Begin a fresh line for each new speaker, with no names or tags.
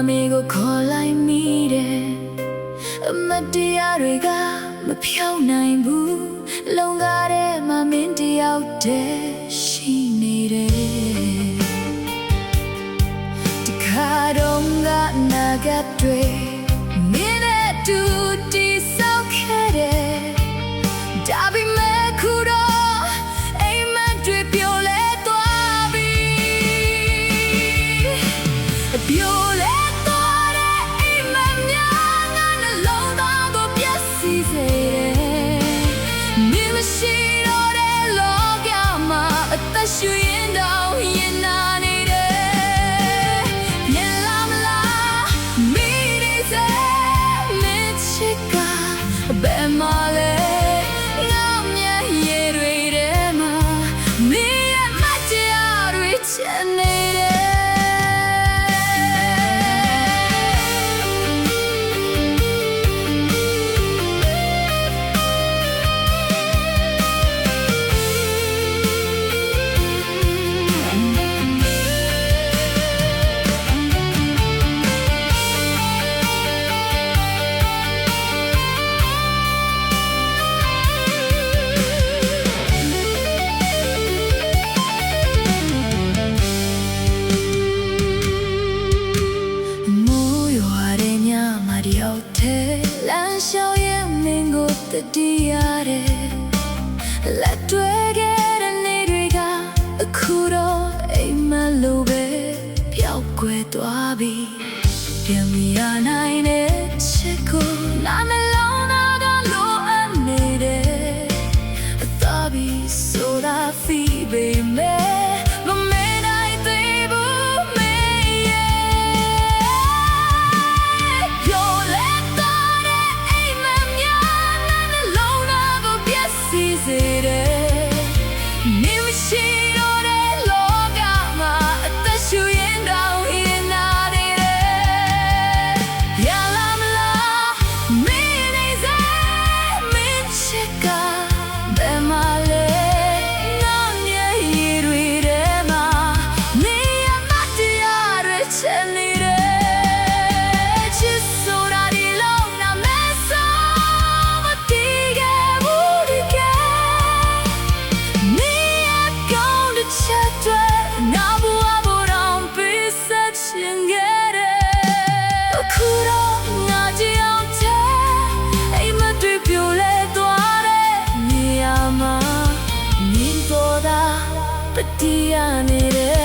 မေကိုခေါ်လိုက်မိတယ်အမတရားတွေကမဖြောင်းနိုင်ဘူးလုံကားတဲ့မမင်းတယောက်တည်းရှိနေတယ်ဒီခါတော့ငါနာဂတ်တွေမင်းနဲ့တူတီဆောက်ခဲ့တယ်ဒါပေမဲ့ခုတော့အိမ်မက်တွေပြိုလဲသွားပြီပြိုလဲသွားတဲ့အိမ်မက်များငါနှလုံးသားကိုပျက်စီးစေတယ်မင်းမရှိတော့တဲ့လောကမှာအသက်ရှူရင်တော့ရင်နာနေတယ်ပြန်လာမလားမိနေစေမင်းချစ်ကဘယ်မှာလဲလမ်းလျှောက်ရင်မင်းကိုတတိရတယ်လက်တွေ့ခဲ့တဲ့နေ့တွေကအခုတော့အိမ်မလို့ပဲပျောက်ကွယ်သွားပြီပြန်မရနိုင်တဲ့ချစ်ကိုနာမလုံးသားကလိုအပ်နေတယ်အသာပြီးဆိုတာဖီးပေမဲ့ပတိယနေတဲ့